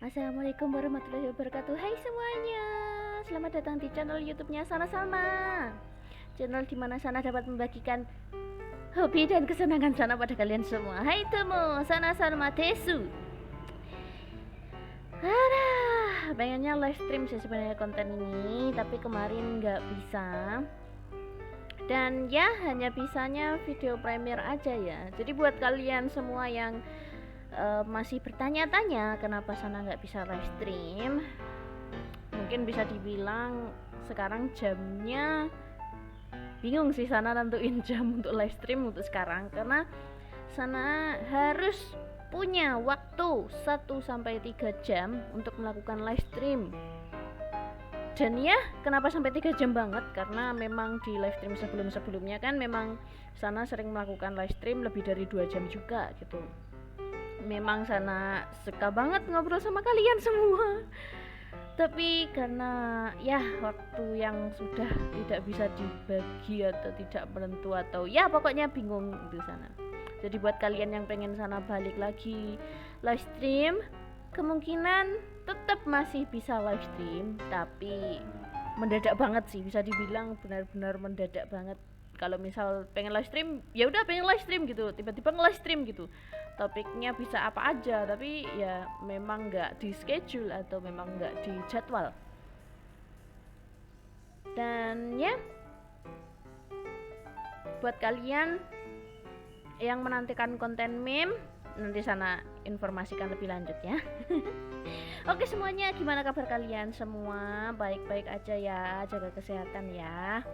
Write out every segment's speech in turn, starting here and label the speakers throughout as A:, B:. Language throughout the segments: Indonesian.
A: Assalamualaikum warahmatullahi wabarakatuh. Hai semuanya, selamat datang di channel YouTube-nya Sana Salma. Channel dimana Sana dapat membagikan hobi dan kesenangan Sana pada kalian semua. Hai temu, Sana Salma Desu. Pengennya live stream sih sebenarnya konten ini, tapi kemarin nggak bisa. Dan ya hanya bisanya video premiere aja ya. Jadi buat kalian semua yang masih bertanya-tanya kenapa Sana nggak bisa live stream, mungkin bisa dibilang sekarang jamnya bingung sih Sana nentuin jam untuk live stream untuk sekarang, karena Sana harus punya waktu 1-3 jam untuk melakukan live stream. Dan ya kenapa sampai 3 jam banget, karena memang di live stream sebelumnya kan memang Sana sering melakukan live stream lebih dari 2 jam juga gitu. Memang Sana suka banget ngobrol sama kalian semua, tapi karena ya waktu yang sudah tidak bisa dibagi atau tidak menentu atau ya pokoknya bingung itu Sana. Jadi buat kalian yang pengen Sana balik lagi live stream, kemungkinan tetap masih bisa live stream, tapi mendadak banget sih, bisa dibilang benar-benar mendadak banget. Kalau misal pengen live stream, ya udah pengen live stream gitu, tiba-tiba nge-live stream gitu. Topiknya bisa apa aja, tapi ya memang nggak di schedule atau memang nggak di jadwal. Dan ya buat kalian yang menantikan konten meme, nanti Sana informasikan lebih lanjut ya. Oke semuanya, gimana kabar kalian semua? Baik-baik aja ya, jaga kesehatan ya.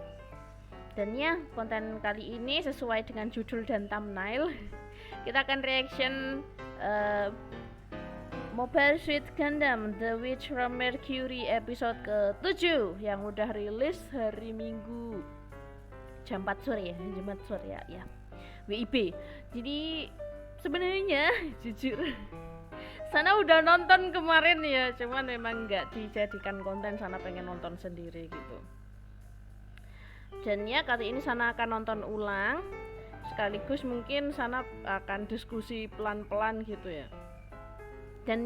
A: Dan ya konten kali ini sesuai dengan judul dan thumbnail, kita akan reaction Mobile Suit Gundam The Witch from Mercury episode ke-7 yang udah rilis hari Minggu jam 4 sore ya, WIB. Jadi sebenarnya jujur Sana udah nonton kemarin ya, cuman memang nggak dijadikan konten, Sana pengen nonton sendiri gitu. Dan ya kali ini Sana akan nonton ulang, sekaligus mungkin Sana akan diskusi pelan-pelan gitu ya. Dan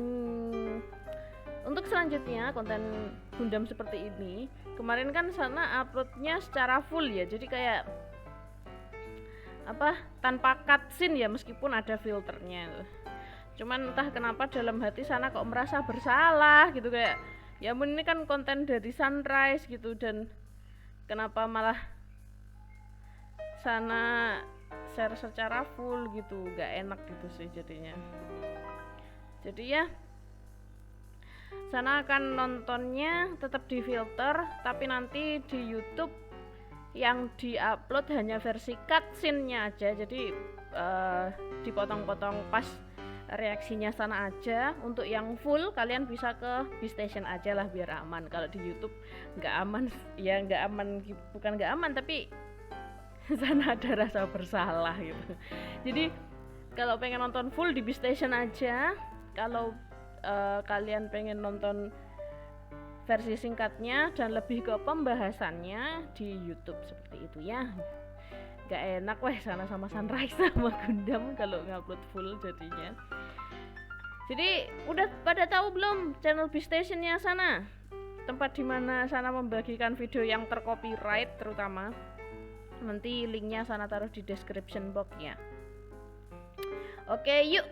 A: untuk selanjutnya konten Gundam seperti ini, kemarin kan Sana uploadnya secara full ya, jadi kayak tanpa cutscene ya, meskipun ada filternya. Cuman entah kenapa dalam hati Sana kok merasa bersalah gitu, kayak ya ampun ini kan konten dari Sunrise gitu, dan kenapa malah Sana share secara full gitu, gak enak gitu sih jadinya. Jadi ya Sana akan nontonnya tetap di filter, tapi nanti di YouTube yang diupload hanya versi cutscene-nya aja, jadi dipotong-potong pas reaksinya Sana aja. Untuk yang full kalian bisa ke B-Station aja lah biar aman. Kalau di YouTube nggak aman ya, nggak aman, bukan nggak aman tapi Sana ada rasa bersalah gitu. Jadi kalau pengen nonton full di B-Station aja, kalau kalian pengen nonton versi singkatnya dan lebih ke pembahasannya di YouTube seperti itu ya. Gak enak weh Sana sama Sunrise sama Gundam kalau ngupload full jadinya. Jadi udah pada tahu belum channel B-Stationnya Sana? Tempat dimana Sana membagikan video yang tercopyright terutama. Nanti linknya Sana taruh di description box ya. Oke yuk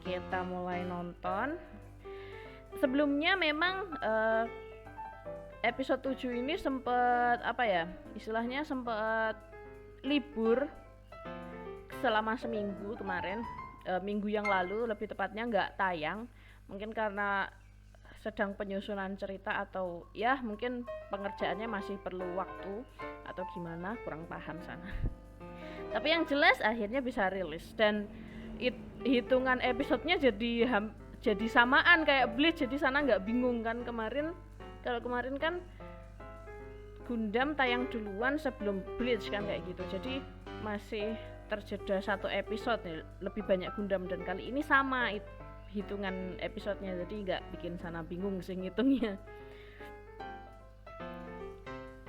A: kita mulai nonton. Sebelumnya memang episode 7 ini sempet istilahnya sempet libur selama seminggu kemarin, minggu yang lalu lebih tepatnya nggak tayang, mungkin karena sedang penyusunan cerita atau ya mungkin pengerjaannya masih perlu waktu atau gimana, kurang paham Sana. Tapi yang jelas akhirnya bisa rilis, dan hitungan episodenya jadi samaan kayak Bleach, jadi Sana nggak bingung kan kemarin. Kalau kemarin kan Gundam tayang duluan sebelum Bleach kan kayak gitu, jadi masih terjeda 1 episode nih, lebih banyak Gundam, dan kali ini sama hitungan episodenya, jadi nggak bikin Sana bingung sih ngitungnya.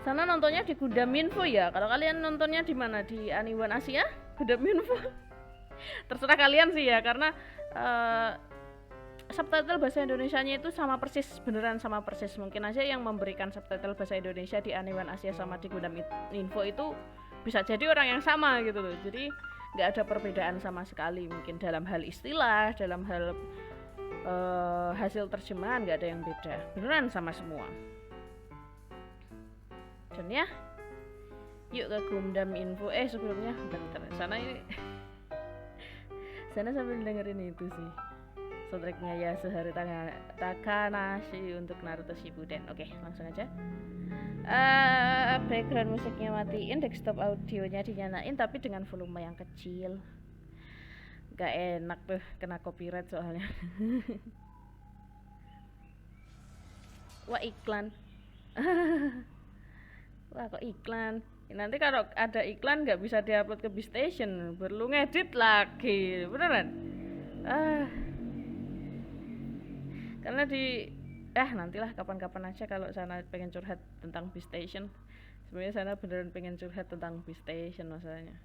A: Sana nontonnya di Gundam Info ya. Kalau kalian nontonnya di mana? Di Aniwan Asia, Gundam Info? Terserah kalian sih ya, karena subtitle bahasa Indonesianya itu sama persis, beneran sama persis. Mungkin aja yang memberikan subtitle bahasa Indonesia di Anime One Asia sama di Gundam Info itu bisa jadi orang yang sama gitu loh. Jadi nggak ada perbedaan sama sekali, mungkin dalam hal istilah, dalam hal hasil terjemahan nggak ada yang beda, beneran sama semua. Dan ya, yuk ke Gundam Info. Sebelumnya bentar, sana sambil dengerin itu sih soundtracknya ya, Yasuharu Takanashi untuk Naruto Shippuden. Oke, langsung aja. Background musiknya matiin, desktop audionya dinyalain tapi dengan volume yang kecil. Gak enak tuh, kena copyright soalnya. Wah, iklan. Wah, kok iklan? Nanti kalau ada iklan nggak bisa diupload ke Beastation, perlu ngedit lagi, beneran. Karena nantilah kapan-kapan aja kalau sana pengen curhat tentang Beastation. Sebenarnya sana beneran pengen curhat tentang Beastation masalahnya.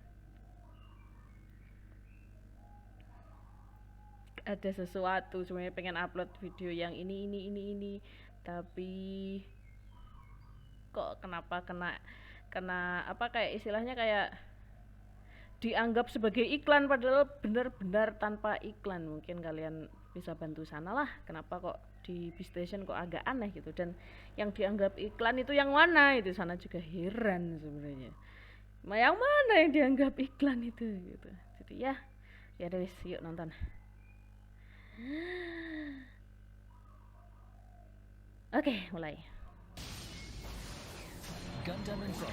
A: Ada sesuatu, sebenarnya pengen upload video yang ini, tapi kok kenapa kena apa, kayak istilahnya kayak dianggap sebagai iklan padahal benar-benar tanpa iklan. Mungkin kalian bisa bantu sana lah, kenapa kok di Beastation kok agak aneh gitu, dan yang dianggap iklan itu yang mana, itu sana juga heran sebenarnya. Yang mana yang dianggap iklan itu gitu. Jadi ya wis, yuk nonton. Oke, mulai. Gundam Info.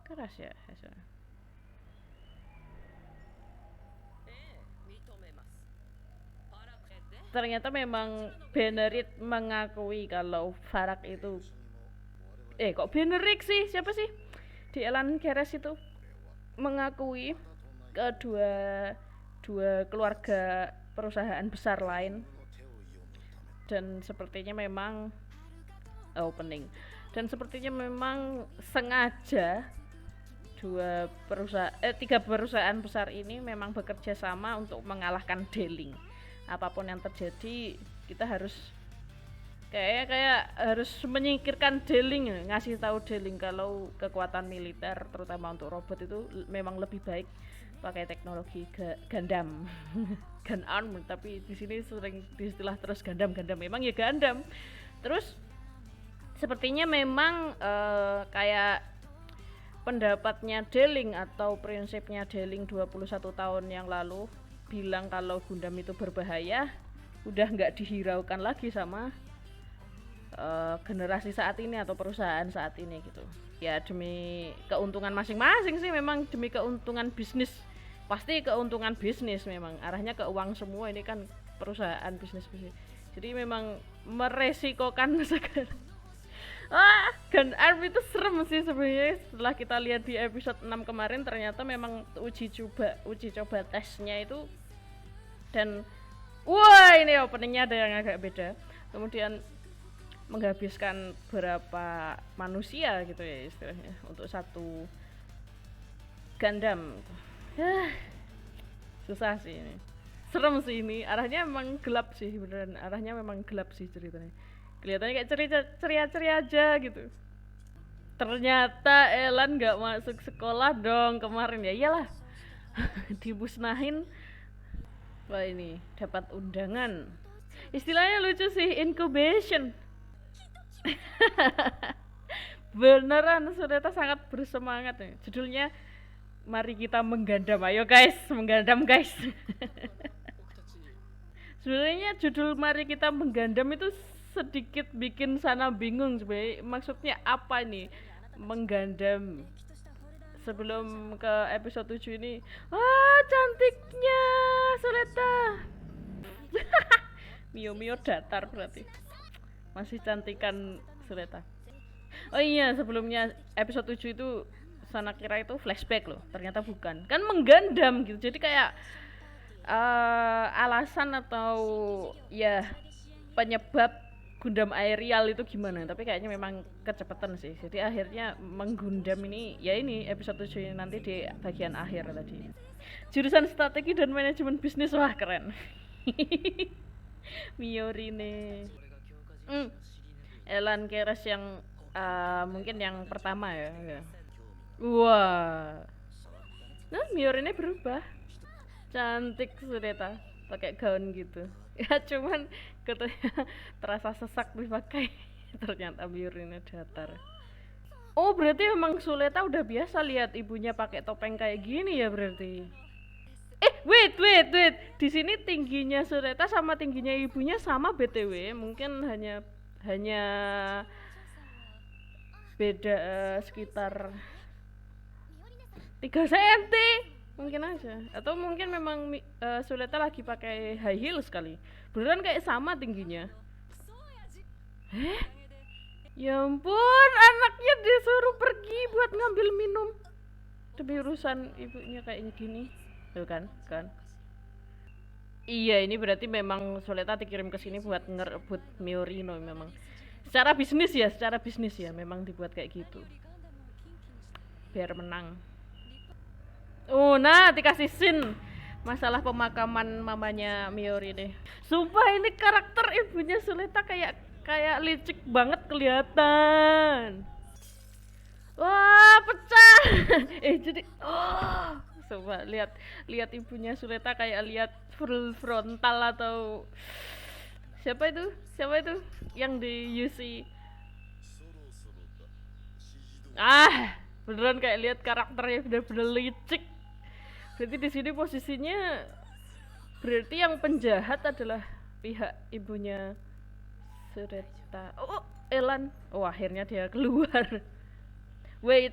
A: Keras ya hasilnya. Ternyata memang Benerit mengakui kalau Farak itu kok Benerik sih, siapa sih di Elan Keres itu mengakui kedua keluarga perusahaan besar lain, dan sepertinya memang memang sengaja tiga perusahaan besar ini memang bekerja sama untuk mengalahkan Deling. Apapun yang terjadi kita harus kayak harus menyingkirkan Deling, ngasih tahu Deling kalau kekuatan militer terutama untuk robot itu memang lebih baik pakai teknologi Gundam. Gundam, tapi di sini sering diistilah terus Gundam, memang ya Gundam. Terus sepertinya memang kayak pendapatnya Deling atau prinsipnya Deling 21 tahun yang lalu bilang kalau Gundam itu berbahaya udah nggak dihiraukan lagi sama generasi saat ini atau perusahaan saat ini gitu. Ya demi keuntungan masing-masing sih, memang demi keuntungan bisnis. Pasti keuntungan bisnis, memang arahnya ke uang semua, ini kan perusahaan bisnis. Jadi memang meresikokan segala. Gundam itu serem sih sebenarnya. Setelah kita lihat di episode 6 kemarin, ternyata memang uji coba tesnya itu, dan wah, ini openingnya ada yang agak beda. Kemudian menghabiskan berapa manusia gitu ya istilahnya untuk satu Gundam. Susah sih ini, serem sih ini, arahnya memang gelap sih, beneran arahnya memang gelap sih ceritanya. Kelihatannya kayak ceria-ceria aja gitu. Ternyata Elan nggak masuk sekolah dong kemarin, ya iyalah. Dibusnahin. Wah, ini dapat undangan, istilahnya lucu sih, incubation. Beneran Sureta sangat bersemangat nih. Judulnya mari kita menggandam, ayo guys, menggandam guys. Sebenarnya judul mari kita menggandam itu sedikit bikin sana bingung sebenarnya, maksudnya apa nih menggandam. Sebelum ke episode 7 ini, cantiknya Sureta. Mio datar berarti masih cantikan Sureta. Oh iya, sebelumnya episode 7 itu sana kira itu flashback loh, ternyata bukan, kan menggandam gitu. Jadi kayak alasan atau ya penyebab Gundam aerial itu gimana, tapi kayaknya memang kecepatan sih, jadi akhirnya menggundam ini ya ini episode 7 nanti di bagian akhir tadi. Jurusan strategi dan manajemen bisnis, wah keren. Miorine. Elan Keres yang mungkin yang pertama ya. Wah. Nah, Miorine berubah. Cantik Suleta pakai gaun gitu. Ya cuman katanya terasa sesak dipakai. Ternyata Miorine datar. Oh, berarti memang Suleta udah biasa lihat ibunya pakai topeng kayak gini ya berarti. Wait. Di sini tingginya Suleta sama tingginya ibunya sama BTW, mungkin hanya beda sekitar 3 cm mungkin aja, atau mungkin memang Suleta lagi pakai high heels kali. Beneran kayak sama tingginya. Ya ampun, anaknya disuruh pergi buat ngambil minum demi urusan ibunya kayak gini. Tuh kan. Iya, ini berarti memang Suleta dikirim ke sini buat ngerebut Miorino memang. Secara bisnis ya memang dibuat kayak gitu. Biar menang. Oh, nah dikasih scene masalah pemakaman mamanya Miorine. Sumpah ini karakter ibunya Suleta kayak licik banget kelihatan. Wah, pecah. Jadi coba lihat ibunya Suleta kayak lihat full frontal atau siapa itu yang di UC. Beneran kayak lihat karakternya bener-bener licik. Berarti di sini posisinya berarti yang penjahat adalah pihak ibunya Suleta. Elan. Akhirnya dia keluar. Wait,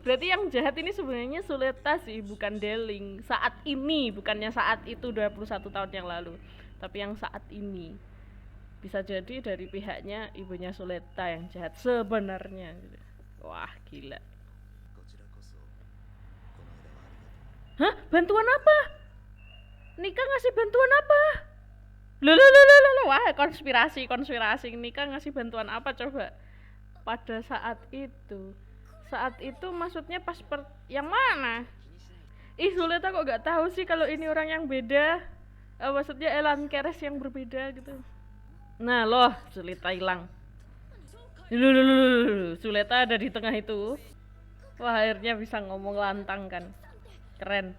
A: berarti yang jahat ini sebenarnya Suleta sih, bukan Deling. Saat ini, bukannya saat itu 21 tahun yang lalu, tapi yang saat ini. Bisa jadi dari pihaknya ibunya Suleta yang jahat sebenarnya. Wah, gila. Hah? Bantuan apa? Nika ngasih bantuan apa? Loh. Wah, konspirasi. Nika ngasih bantuan apa coba? Pada saat itu maksudnya pas yang mana? Suleta kok gak tahu sih kalau ini orang yang beda. Maksudnya Elan Keres yang berbeda gitu. Nah loh, Suleta hilang. Suleta ada di tengah itu. Wah, akhirnya bisa ngomong lantang kan. Keren.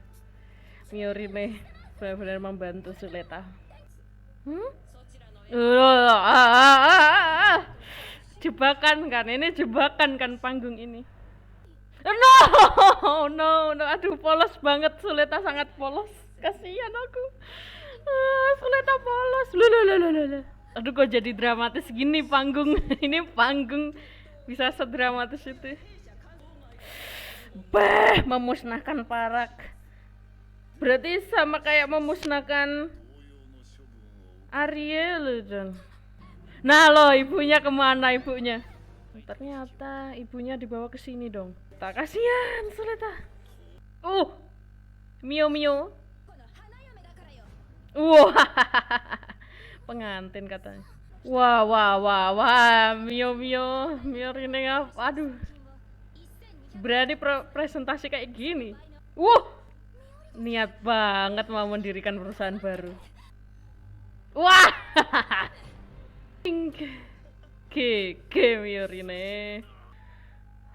A: Miorine benar-benar membantu Suleta. Jebakan kan panggung ini. No, aduh polos banget, Suleta sangat polos, kasihan aku. Suleta polos, aduh kok jadi dramatis gini panggung. Ini panggung bisa sedramatis itu. Memusnahkan Parak, berarti sama kayak memusnahkan Ariel dan. Nah loh, ibunya kemana ibunya? Ternyata ibunya dibawa ke sini dong. Tak kasihan Suleta. Mio. Wah, pengantin katanya. Wah, Mio ini apa? Aduh, berani presentasi kayak gini. Niat banget mau mendirikan perusahaan baru. Wah, GG Miorine.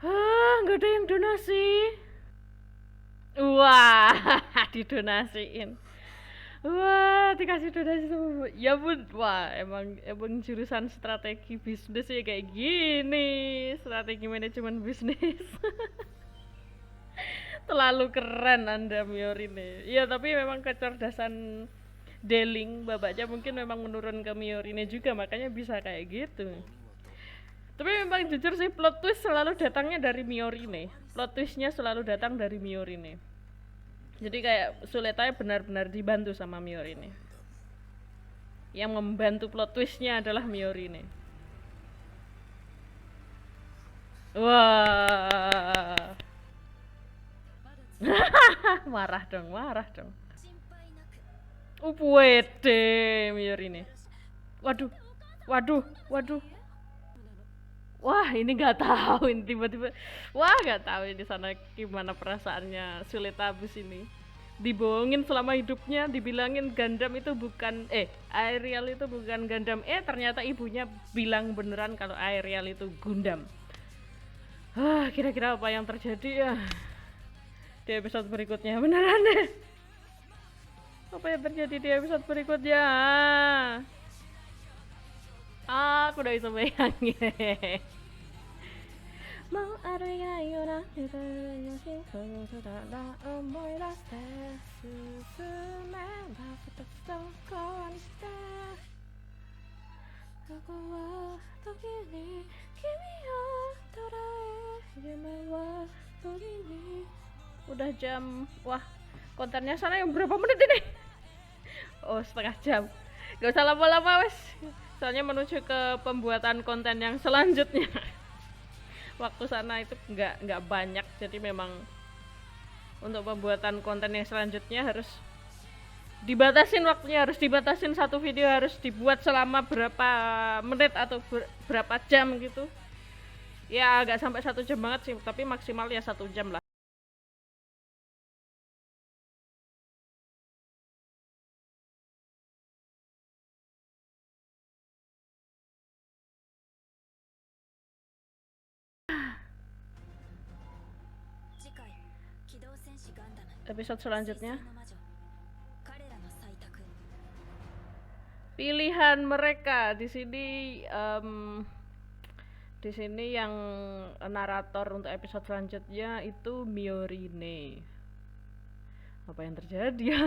A: Nggak ada yang donasi. Wah, didonasiin. Wah, dikasih donasi sama. Ya bun, wah emang jurusan strategi bisnis ya kayak gini. Strategi manajemen bisnis. Terlalu keren Anda Miorine. Iya, tapi memang kecerdasan Deling babaknya mungkin memang menurun ke Miorine juga, makanya bisa kayak gitu. Tapi memang jujur sih, plot twist selalu datangnya dari Miorine. Plot twistnya selalu datang dari Miorine. Jadi kayak Suleta benar-benar dibantu sama Miorine. Yang membantu plot twistnya adalah Miorine. Wah. Marah dong. Wede Miorine. Waduh, Waduh, waduh. Wah, ini nggak tahu ini tiba-tiba. Wah, nggak tahu ini sana gimana perasaannya Suletabus ini. Dibohongin selama hidupnya, dibilangin Gundam itu bukan Aerial itu bukan Gundam. Ternyata ibunya bilang beneran kalau Aerial itu Gundam. Kira-kira apa yang terjadi ya di episode berikutnya? Beneran deh. Apa yang terjadi di episode berikutnya? Aku udah bisa bayangin. Mau ada yang udah jam. Wah, kontennya sana yang berapa menit ini? Oh, setengah jam. Gak usah lama-lama wes, soalnya menuju ke pembuatan konten yang selanjutnya. Waktu sana itu nggak banyak, jadi memang untuk pembuatan konten yang selanjutnya harus dibatasin waktunya, harus dibatasin satu video harus dibuat selama berapa menit atau berapa jam gitu. Ya agak sampai 1 jam banget sih, tapi maksimal ya 1 jam lah. Episode selanjutnya pilihan mereka di sini yang narator untuk episode selanjutnya itu Miorine. Apa yang terjadi ya?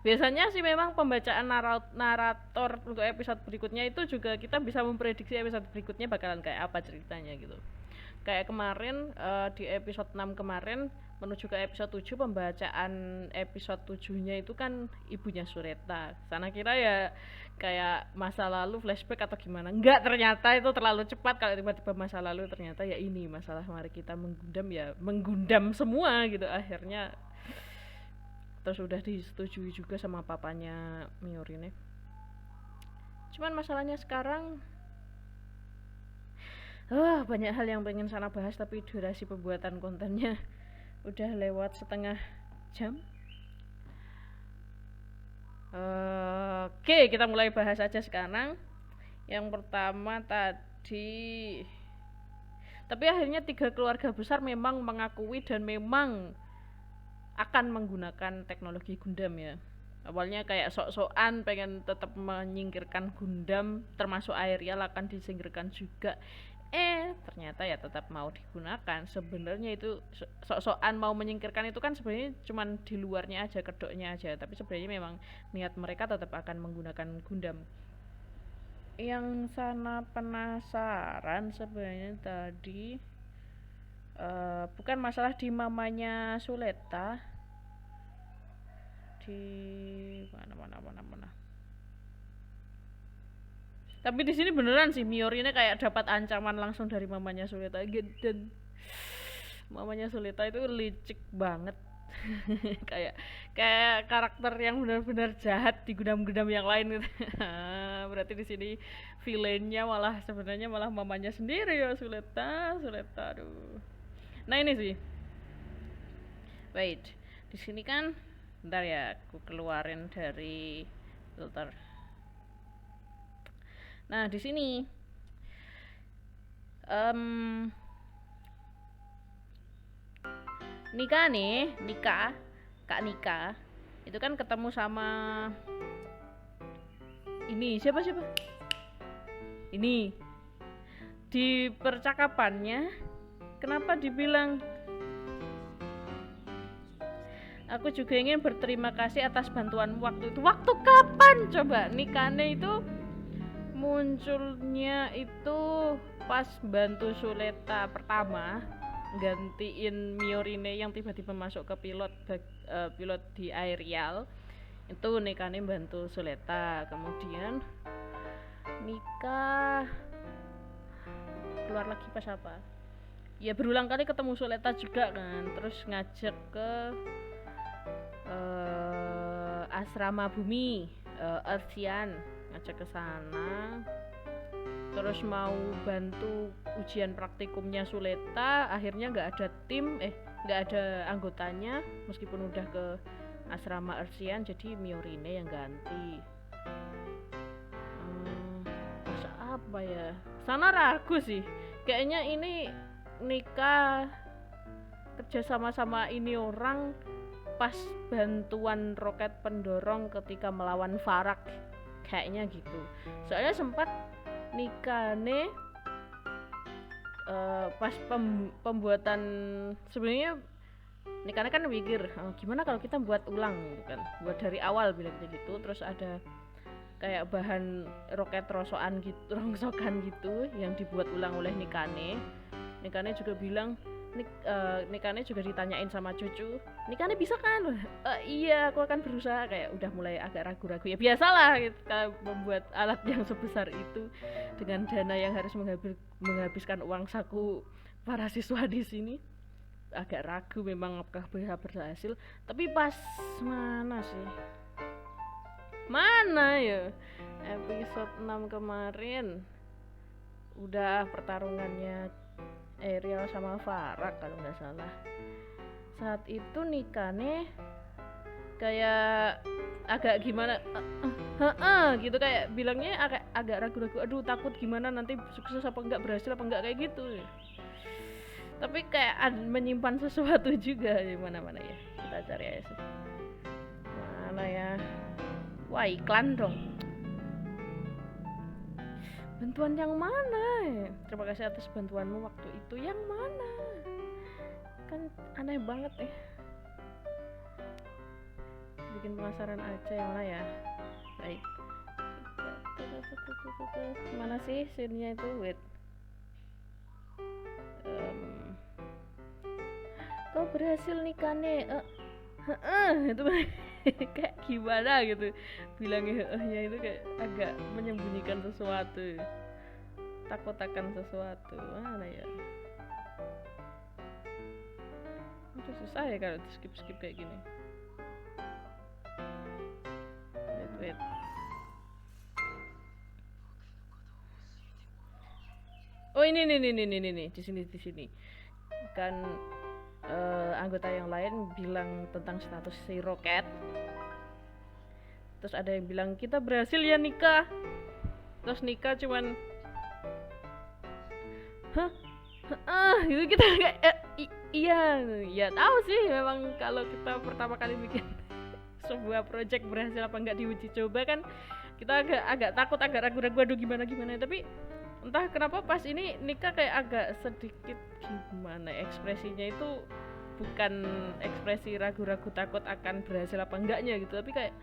A: Biasanya sih memang pembacaan narator untuk episode berikutnya itu juga kita bisa memprediksi episode berikutnya bakalan kayak apa ceritanya gitu. Kayak kemarin di episode 6 kemarin menuju ke episode 7, pembacaan episode 7-nya itu kan ibunya Sureta. Sana kira ya kayak masa lalu flashback atau gimana. Enggak, ternyata itu terlalu cepat kalau tiba-tiba masa lalu, ternyata ya ini masalah mari kita menggundam, ya menggundam semua gitu akhirnya. Terus udah disetujui juga sama papanya Miorine. Cuman masalahnya sekarang banyak hal yang pengen sana bahas, tapi durasi pembuatan kontennya udah lewat setengah jam. Oke, kita mulai bahas aja sekarang. Yang pertama tadi, tapi akhirnya 3 keluarga besar memang mengakui dan memang akan menggunakan teknologi Gundam ya. Awalnya kayak sok-sokan pengen tetap menyingkirkan Gundam, termasuk Aerial akan disingkirkan juga. Ternyata ya tetap mau digunakan. Sebenarnya itu sok-sokan mau menyingkirkan itu kan sebenarnya cuman di luarnya aja, kedoknya aja, tapi sebenarnya memang niat mereka tetap akan menggunakan Gundam. Yang sana penasaran sebenarnya tadi bukan masalah di mamanya Suleta, di mana. Tapi di sini beneran sih Miorine kayak dapat ancaman langsung dari mamanya Suleta, dan mamanya Suleta itu licik banget. kayak karakter yang benar-benar jahat di Gundam-Gundam yang lain gitu. Berarti di sini villainnya sebenarnya malah mamanya sendiri ya, Suleta. Aduh. Nah ini sih. Wait, di sini kan bentar ya, aku keluarin dari filter. Nah di sini Kak Nika itu kan ketemu sama ini siapa ini di percakapannya. Kenapa dibilang aku juga ingin berterima kasih atas bantuan waktu itu. Waktu kapan coba? Nikane itu munculnya itu pas bantu Suleta pertama gantiin Miorine yang tiba-tiba masuk ke pilot di Aerial. Itu Nikane bantu Suleta. Kemudian Nika keluar lagi pas apa? Ya berulang kali ketemu Suleta juga kan. Terus ngajak ke asrama bumi, Earthian, ngajak ke sana.
B: terus mau bantu ujian praktikumnya Suleta, akhirnya nggak ada anggotanya meskipun udah ke asrama Ersian, jadi Miorine yang ganti. Masa apa ya, sana ragu sih kayaknya ini nikah kerja sama ini orang pas bantuan roket pendorong ketika melawan Farak, kayaknya gitu. Soalnya sempat nikahnya pas pembuatan, sebenarnya nikahnya kan mikir gimana kalau kita buat ulang gitu kan, buat dari awal bilang gitu. Terus ada kayak bahan roket rongsokan gitu yang dibuat ulang oleh Nikane juga bilang Nikane juga ditanyain sama cucu, Nikane bisa kan? Iya, aku akan berusaha. Kayak udah mulai agak ragu-ragu, ya biasalah kita membuat alat yang sebesar itu dengan dana yang harus menghabiskan uang saku para siswa di sini. Agak ragu memang apakah bisa berhasil, tapi pas mana ya episode 6 kemarin udah pertarungannya Ariel sama Farak kalau nggak salah. Saat itu Nikane kayak agak gimana gitu, kayak bilangnya agak ragu-ragu, aduh takut gimana nanti sukses apa enggak, berhasil apa enggak, kayak gitu. Tapi kayak menyimpan sesuatu juga di mana-mana ya. Kita cari aja sih. Mana ya? Wah, iklan dong. Bantuan yang mana ya? Terima kasih atas bantuanmu waktu itu. Yang mana? Kan aneh banget ya. Bikin penasaran aja yang mana ya. Baik. Mana sih scene-nya itu? Wait. Kau berhasil nikahnya. Itu kayak gimana gitu bilangnya, itu kayak agak menyembunyikan sesuatu, takut akan sesuatu. Mana ya, itu susah ya kalau di skip kayak gini. Wait. Oh ini di sini kan anggota yang lain bilang tentang status si Roket. Terus ada yang bilang kita berhasil ya nikah. Terus nikah cuman gitu kita kayak iya tahu sih memang kalau kita pertama kali bikin sebuah project berhasil apa enggak diuji coba kan kita agak takut, agak ragu-ragu, aduh gimana, tapi entah kenapa pas ini nikah kayak agak sedikit gimana, ekspresinya itu bukan ekspresi ragu-ragu takut akan berhasil apa enggaknya gitu, tapi kayak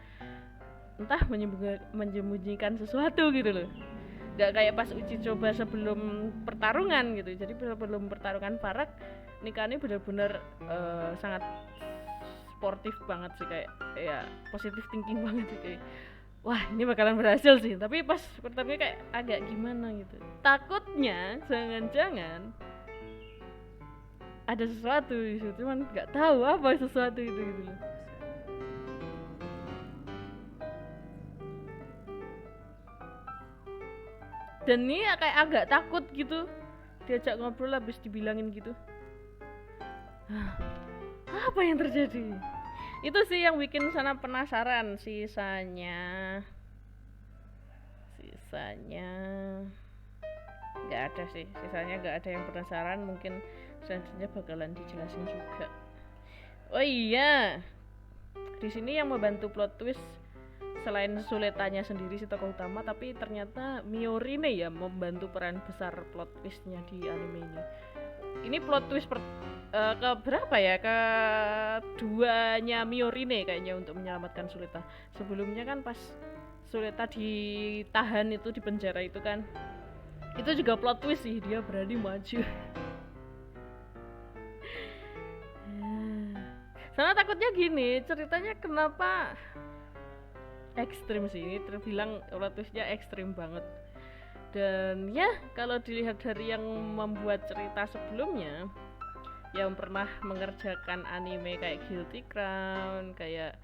B: entah menyembunyikan sesuatu gitu loh. Gak kayak pas uji coba sebelum pertarungan gitu. Jadi sebelum pertarungan Farak, nikah ini benar-benar sangat sportif banget sih, kayak ya positive thinking banget sih, kayak wah ini bakalan berhasil sih. Tapi pas pertamanya kayak agak gimana gitu, takutnya jangan-jangan ada sesuatu di situ, cuman nggak tahu apa sesuatu itu gitu loh. Dan ini kayak agak takut gitu diajak ngobrol habis dibilangin gitu. Apa yang terjadi? Itu sih yang bikin sana penasaran. Sisanya nggak ada sih. Sisanya nggak ada yang penasaran. Mungkin selanjutnya bakalan dijelasin juga. Oh iya, di sini yang membantu plot twist selain Suletanya sendiri si tokoh utama, tapi ternyata Miorine ya membantu peran besar plot twistnya di anime ini. Ini plot twist ke berapa ya, keduanya Miorine kayaknya untuk menyelamatkan Suleta. Sebelumnya kan pas Suleta ditahan itu di penjara itu kan, itu juga plot twist sih, dia berani maju. Sana takutnya gini, ceritanya kenapa ekstrim sih, ini terbilang plot twistnya ekstrim banget. Dan ya kalau dilihat dari yang membuat cerita sebelumnya yang pernah mengerjakan anime kayak Guilty Crown, kayak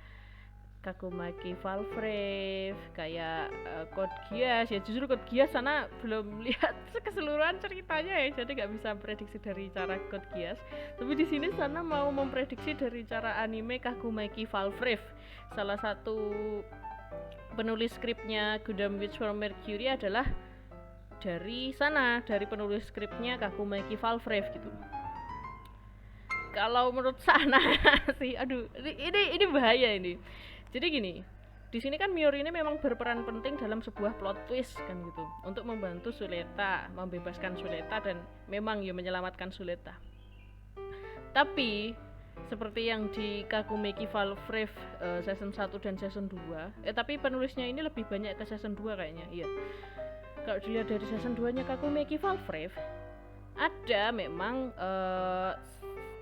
B: Kagumaki Valvrave, kayak Code Geass. Ya justru Code Geass sana belum lihat keseluruhan ceritanya ya, jadi nggak bisa prediksi dari cara Code Geass. Tapi di sini sana mau memprediksi dari cara anime Kagumaki Valvrave. Salah satu penulis skripnya Gundam Witch from Mercury adalah dari sana, dari penulis skripnya Kagumaki Valvrave gitu. Kalau menurut sana sih, aduh, ini bahaya ini. Jadi gini, di sini kan Miori ini memang berperan penting dalam sebuah plot twist kan gitu, untuk membantu Suletta, membebaskan Suletta dan memang ya menyelamatkan Suletta. Tapi seperti yang di Kagumaki Valvrave season 1 dan season 2, tapi penulisnya ini lebih banyak ke season 2 kayaknya. Iya. Kalau dilihat dari season 2-nya Kagumaki Valvrave, ada memang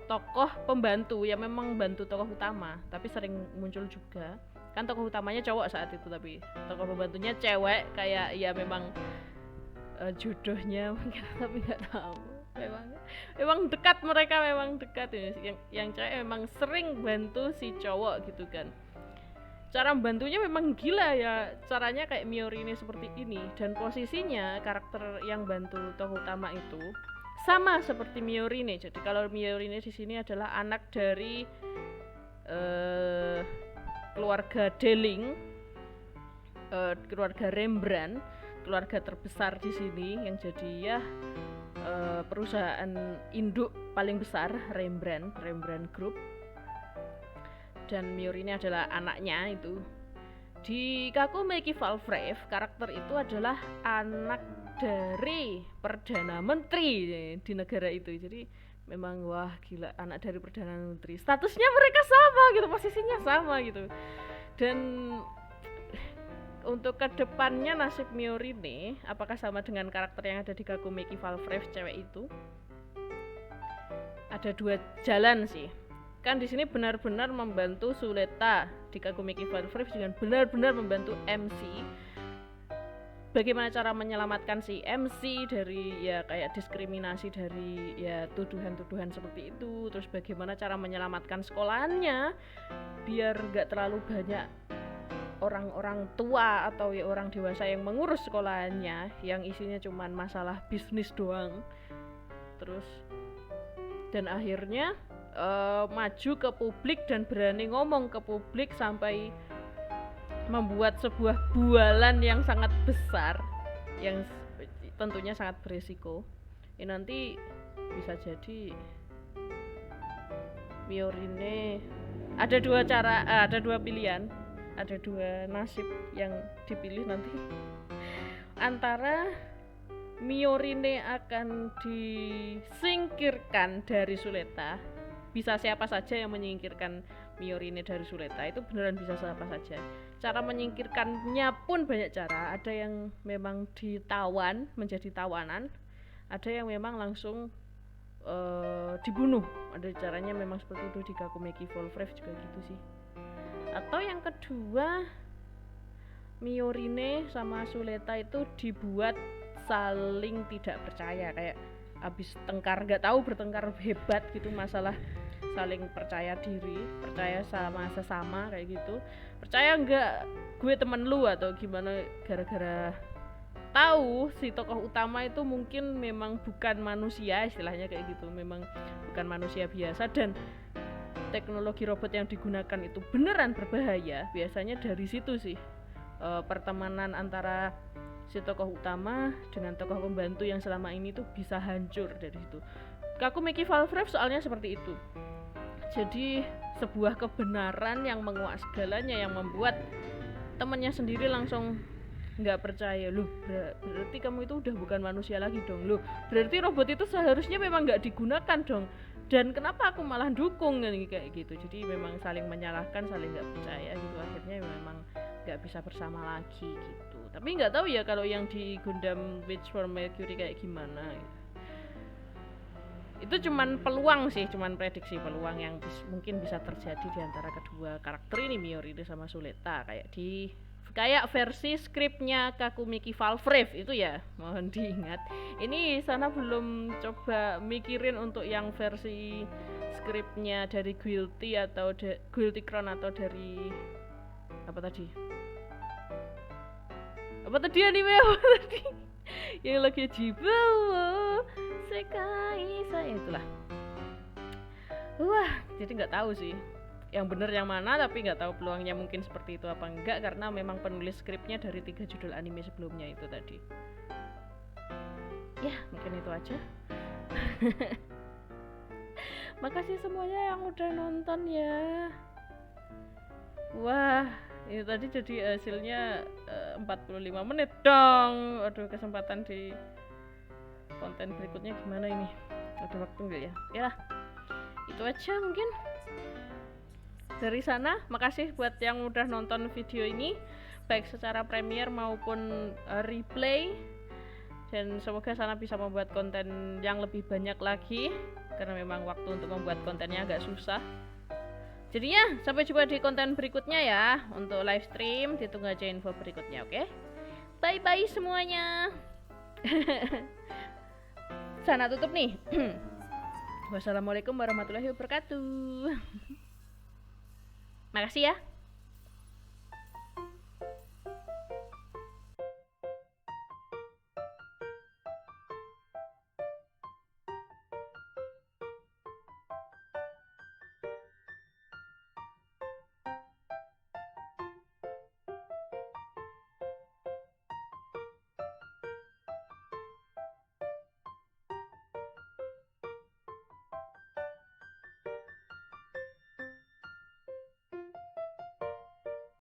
B: tokoh pembantu yang memang bantu tokoh utama, tapi sering muncul juga. Kan tokoh utamanya cowok saat itu, tapi tokoh pembantunya cewek, kayak ya memang jodohnya mungkin, tapi nggak tahu. Memang dekat, mereka memang dekat ini. Yang cewek memang sering bantu si cowok gitu kan. Cara membantunya memang gila ya, caranya kayak Miori ini seperti ini, dan posisinya karakter yang bantu tokoh utama itu sama seperti Miorine. Jadi kalau Miorine di sini adalah anak dari keluarga Deling, keluarga Rembrandt, keluarga terbesar di sini yang jadi ya perusahaan induk paling besar Rembrandt Group. Dan Miorine adalah anaknya itu. Di Kagumaki Valvrave, karakter itu adalah anak dari Perdana Menteri di negara itu. Jadi memang wah gila, anak dari Perdana Menteri. Statusnya mereka sama gitu, posisinya sama gitu. Dan untuk kedepannya nasib Miorine, apakah sama dengan karakter yang ada di Kagumaki Valvrave cewek itu? Ada dua jalan sih. Kan di sini benar-benar membantu Suletta di Kagumaki Valvrave dengan benar-benar membantu MC. Bagaimana cara menyelamatkan si MC dari ya kayak diskriminasi, dari ya tuduhan-tuduhan seperti itu. Terus bagaimana cara menyelamatkan sekolahannya biar gak terlalu banyak orang-orang tua atau ya orang dewasa yang mengurus sekolahannya, yang isinya cuman masalah bisnis doang. Terus dan akhirnya maju ke publik dan berani ngomong ke publik sampai membuat sebuah bualan yang sangat besar, yang tentunya sangat berisiko. Ini nanti bisa jadi Miorine ada dua cara, ada dua pilihan, ada dua nasib yang dipilih nanti. Antara Miorine akan disingkirkan dari Suletta, bisa siapa saja yang menyingkirkan Miorine dari Suletta, itu beneran bisa siapa saja. Cara menyingkirkannya pun banyak cara. Ada yang memang ditawan, menjadi tawanan, ada yang memang langsung dibunuh. Ada caranya memang seperti itu di Kagumaki Valvrave juga gitu sih. Atau yang kedua, Miorine sama Suletta itu dibuat saling tidak percaya, kayak abis tengkar, gak tahu bertengkar hebat gitu, masalah saling percaya diri, percaya sama sesama kayak gitu. Percaya nggak gue temen lu atau gimana, gara-gara tahu si tokoh utama itu mungkin memang bukan manusia, istilahnya kayak gitu, memang bukan manusia biasa, dan teknologi robot yang digunakan itu beneran berbahaya. Biasanya dari situ sih pertemanan antara si tokoh utama dengan tokoh pembantu yang selama ini tuh bisa hancur dari situ. Kagumaki Valvrave soalnya seperti itu. Jadi sebuah kebenaran yang menguak segalanya, yang membuat temannya sendiri langsung nggak percaya. Loh, berarti kamu itu udah bukan manusia lagi dong. Loh, berarti robot itu seharusnya memang nggak digunakan dong. Dan kenapa aku malah dukung kayak gitu. Jadi memang saling menyalahkan, saling nggak percaya gitu. Akhirnya memang nggak bisa bersama lagi gitu. Tapi nggak tahu ya kalau yang di Gundam Witch from Mercury kayak gimana gitu. Itu cuman peluang sih, cuman prediksi peluang yang mungkin bisa terjadi di antara kedua karakter ini, Miorine sama Suletta, kayak versi skripnya Kagumaki Valvrave itu ya, mohon diingat. Ini sana belum coba mikirin untuk yang versi skripnya dari Guilty atau Guilty Crown atau dari Apa tadi? Apa tadi anime apa tadi? Yang lagi Jibawa Sekai saya itulah. Wah, jadi nggak tahu sih yang bener yang mana, tapi nggak tahu peluangnya mungkin seperti itu apa enggak, karena memang penulis skripnya dari 3 judul anime sebelumnya itu tadi. Ya mungkin itu aja. Makasih semuanya yang udah nonton ya. Wah, ini tadi jadi hasilnya 45 menit dong. Aduh, kesempatan di konten berikutnya gimana ini? Ada waktu nggak ya? Ya, itu aja mungkin dari sana. Makasih buat yang udah nonton video ini, baik secara premiere maupun replay. Dan semoga Sana bisa membuat konten yang lebih banyak lagi, karena memang waktu untuk membuat kontennya agak susah. Jadinya sampai jumpa di konten berikutnya ya. Untuk live stream ditunggu aja info berikutnya, oke? Bye bye semuanya. Sana tutup nih. Wassalamualaikum warahmatullahi wabarakatuh. Makasih ya.